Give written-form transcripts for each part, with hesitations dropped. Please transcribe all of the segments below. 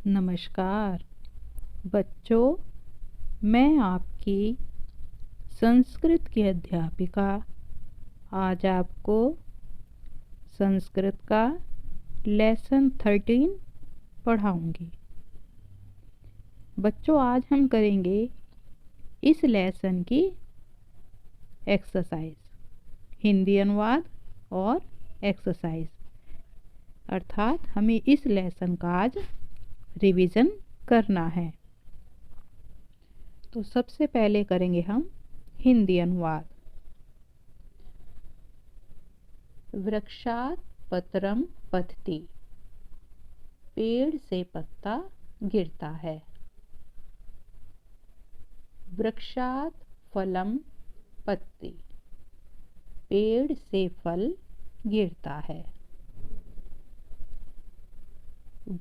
नमस्कार बच्चों, मैं आपकी संस्कृत की अध्यापिका आज आपको संस्कृत का लेसन 13 पढ़ाऊंगी। बच्चों, आज हम करेंगे इस लेसन की एक्सरसाइज, हिंदी अनुवाद और एक्सरसाइज, अर्थात हमें इस लेसन का आज रिवीजन करना है। तो सबसे पहले करेंगे हम हिंदी अनुवाद। वृक्षात पत्रम पतति, पेड़ से पत्ता गिरता है। वृक्षात फलम पत्ति, पेड़ से फल गिरता है।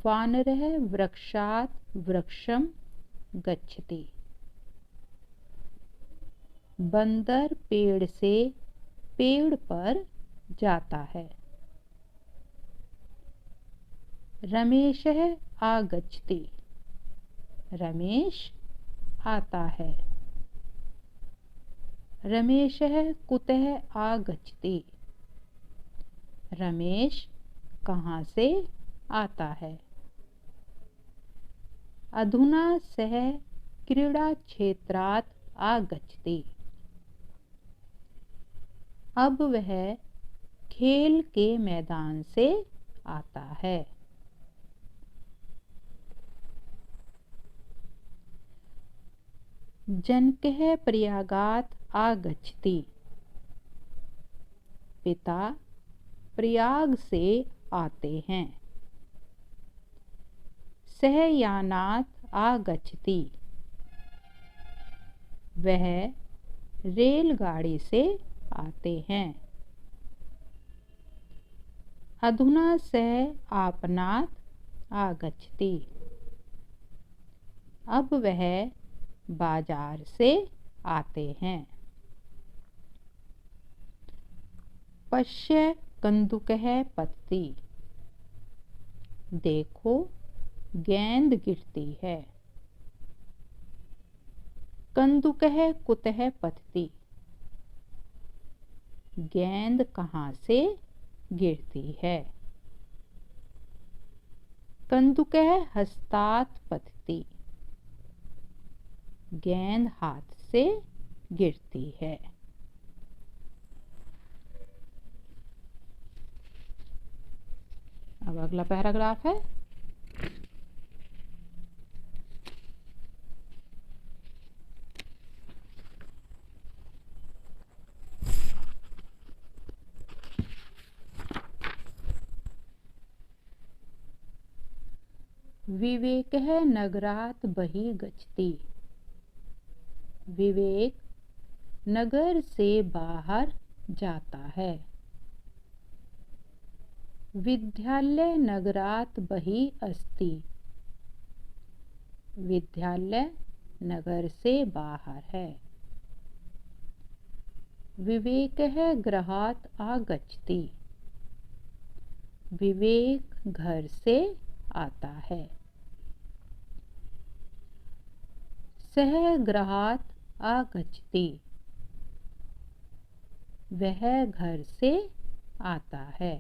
वानरः वृक्षात वृक्षम गच्छति, बंदर पेड़ से पेड़ पर जाता है। रमेशः आगच्छति, रमेश आता है। रमेशः कुतः आगच्छति, रमेश कहाँ से आता है। अधुना सः क्रीड़ा क्षेत्रात् आगच्छति, अब वह खेल के मैदान से आता है। जनकः प्रयागात् आगच्छति, पिता प्रयाग से आते हैं। सः यानात् आगच्छति, वह रेलगाड़ी से आते हैं। अधुना सः आपणात् आगच्छति, अब वह बाजार से आते हैं। पश्य कन्दुकः पतति, देखो गेंद गिरती है। कन्दुकः कुतः पतति, गेंद कहाँ से गिरती है। कन्दुकः हस्तात् पतति, गेंद हाथ से गिरती है। अब अगला पैराग्राफ है। विवेकः नगरात् बहिः गच्छति, विवेक नगर से बाहर जाता है। विद्यालय नगरात् बहिः अस्ति, विद्यालय नगर से बाहर है। विवेकः गृहात् आगच्छति, विवेक घर से आता है। सः गृहात् आगच्छति, वह घर से आता है।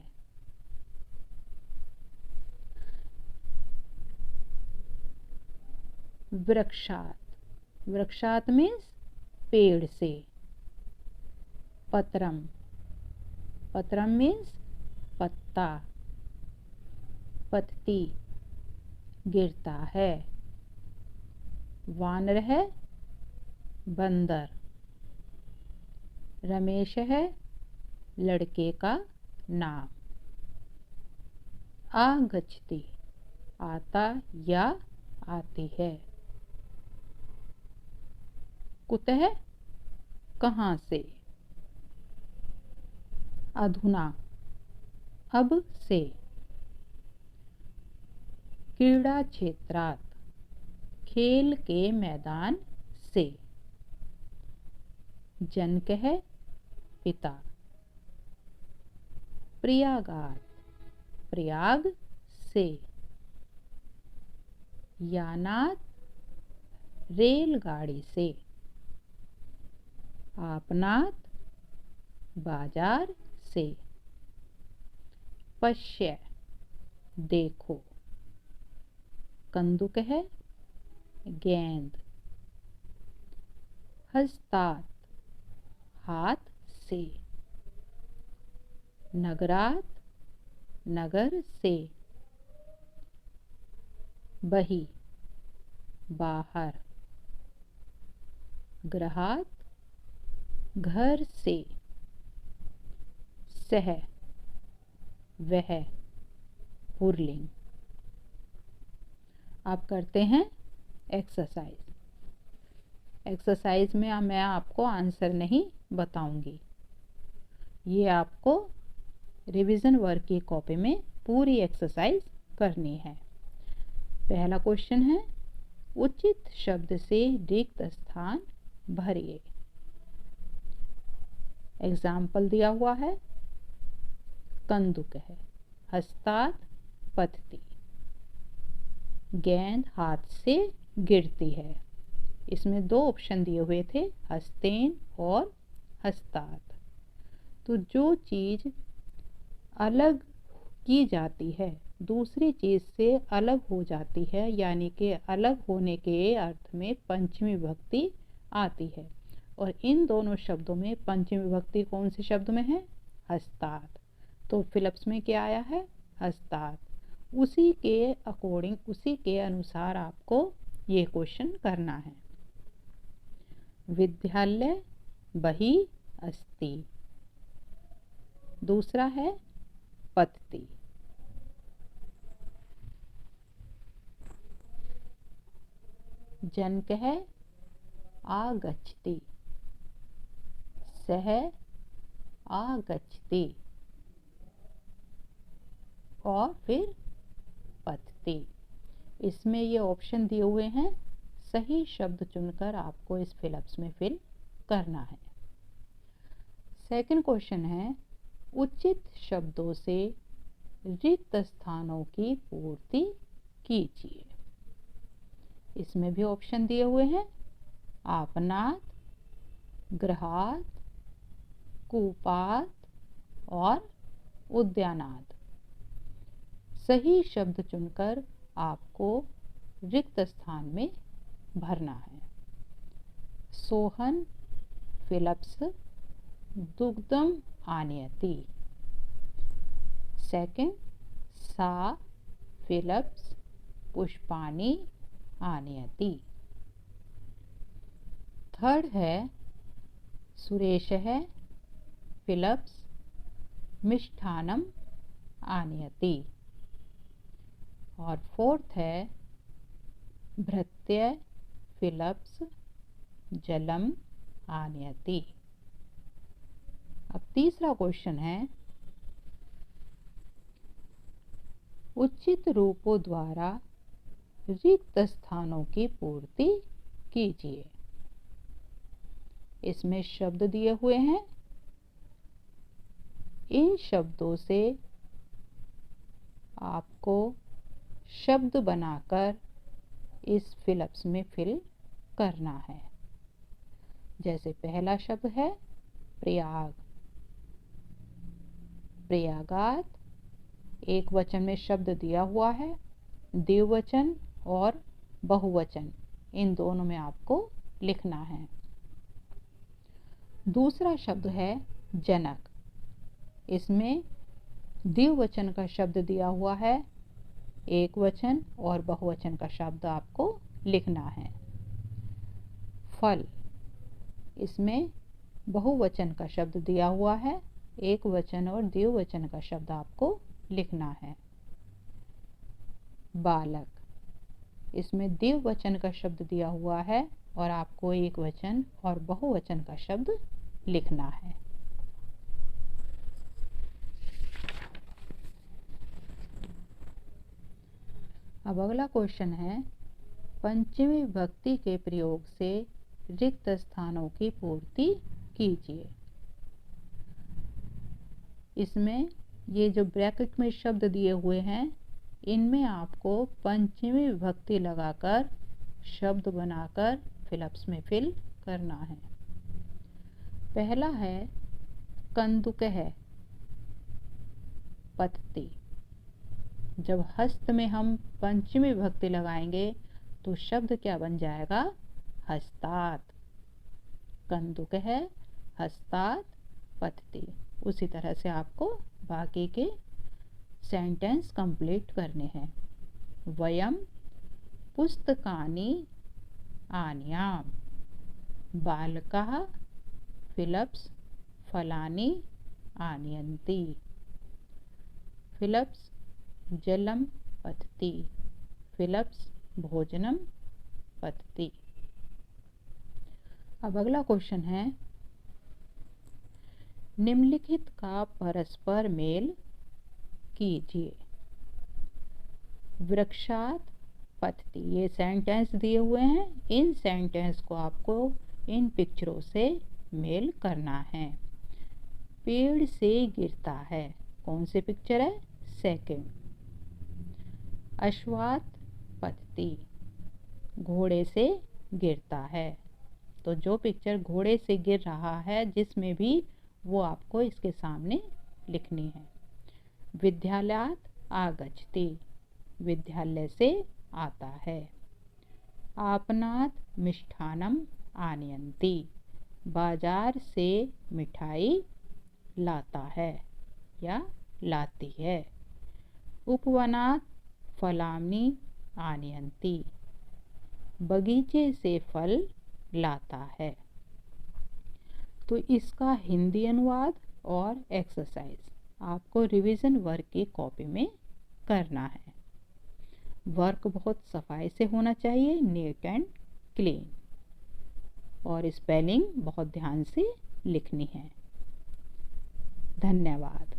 वृक्षात, वृक्षात मीन्स पेड़ से। पत्रम, पत्रम मीन्स पत्ता। पतति, गिरता है। वानरः बंदर। रमेशः लड़के का नाम। आगच्छति, आता या आती है। कुतः, कहाँ से। अधुना, अब से। क्रीड़ा क्षेत्रात्, खेल के मैदान से। जनकः पिता। प्रयागात्, प्रयाग से। यानात रेलगाड़ी से। आपनात बाजार से। पश्य देखो। कंदुक है गेंद। हस्तात हाथ से। नगरात नगर से। बही बाहर। गृहात घर से। सह वह पुल्लिंग। आप करते हैं एक्सरसाइज। एक्सरसाइज में मैं आपको आंसर नहीं बताऊंगी, ये आपको रिवीजन वर्क की कॉपी में पूरी एक्सरसाइज करनी है। पहला क्वेश्चन है, उचित शब्द से रिक्त स्थान भरिए। एग्जाम्पल दिया हुआ है, कंदुक है, हस्तात पतती, गेंद हाथ से गिरती है। इसमें दो ऑप्शन दिए हुए थे, हस्तेन और हस्तात। तो जो चीज अलग की जाती है, दूसरी चीज से अलग हो जाती है, यानी कि अलग होने के अर्थ में पंचमी विभक्ति आती है। और इन दोनों शब्दों में पंचमी विभक्ति कौन से शब्द में है? हस्तात। तो फिलिप्स में क्या आया है? हस्तात। उसी के अकॉर्डिंग, उसी के अनुसार आपको ये क्वेश्चन करना है। विद्यालय बही अस्ति। दूसरा है पतती। जनक है आगच्छति। सह आगच्छति और फिर पतती। इसमें ये ऑप्शन दिए हुए हैं, सही शब्द चुनकर आपको इस फिलिप्स में फिल करना है। सेकंड क्वेश्चन है, उचित शब्दों से रिक्त स्थानों की पूर्ति कीजिए। इसमें भी ऑप्शन दिए हुए हैं, आपनात, गृहात, कूपात और उद्यानात। सही शब्द चुनकर आपको रिक्त स्थान में भरना है। सोहन फिलिप्स दुग्धम आनयति। सेकंड, सा फिलिप्स पुष्पाणि आनयति। थर्ड है, सुरेश है फिलिप्स मिष्ठानम आनयति। और फोर्थ है, भृत्य फिलिप्स जलम आनयति। अब तीसरा क्वेश्चन है, उचित रूपों द्वारा रिक्त स्थानों की पूर्ति कीजिए। इसमें शब्द दिए हुए हैं, इन शब्दों से आपको शब्द बनाकर इस फिलिप्स में फिल करना है। जैसे पहला शब्द है प्रयाग। प्रयागात एक वचन में शब्द दिया हुआ है, द्विवचन और बहुवचन इन दोनों में आपको लिखना है। दूसरा शब्द है जनक। इसमें द्विवचन का शब्द दिया हुआ है, एक वचन और बहुवचन का शब्द आपको लिखना है। फल, इसमें बहुवचन का शब्द दिया हुआ है, एक वचन और द्विवचन का शब्द आपको लिखना है। बालक, इसमें द्विवचन का शब्द दिया हुआ है और आपको एक वचन और बहुवचन का शब्द लिखना है। अब अगला क्वेश्चन है, पंचमी विभक्ति के प्रयोग से रिक्त स्थानों की पूर्ति कीजिए। इसमें ये जो ब्रैकेट में शब्द दिए हुए हैं, इनमें आपको पंचमी विभक्ति लगाकर शब्द बनाकर फिलअप्स में फिल करना है। पहला है कंदुकः पतति। जब हस्त में हम पंचमी विभक्ति लगाएंगे तो शब्द क्या बन जाएगा? हस्तात्। कंदुकः हस्तात् पतति। उसी तरह से आपको बाकी के सेंटेंस कंप्लीट करने हैं। वयम पुस्तकानि आनयाम। बालकाः फिलप्स फलानि आनयन्ति। फिलप्स जलम पतति। फिलप्स भोजनम पतति। अब अगला क्वेश्चन है, निम्नलिखित का परस्पर मेल कीजिए। वृक्षात् पतति, ये सेंटेंस दिए हुए हैं। इन सेंटेंस को आपको इन पिक्चरों से मेल करना है। पेड़ से गिरता है, कौन से पिक्चर है? सेकंड। अश्वात् पतति, घोड़े से गिरता है। तो जो पिक्चर घोड़े से गिर रहा है जिसमें भी, वो आपको इसके सामने लिखनी है। विद्यालयात् आगच्छति, विद्यालय से आता है। आपणात् मिष्ठान्नम् आनयन्ति, बाजार से मिठाई लाता है या लाती है। उपवनात् फलानि आनयन्ति, बगीचे से फल लाता है। तो इसका हिंदी अनुवाद और एक्सरसाइज आपको रिवीजन वर्क की कॉपी में करना है। वर्क बहुत सफाई से होना चाहिए, नीट एंड क्लीन, और स्पेलिंग बहुत ध्यान से लिखनी है। धन्यवाद।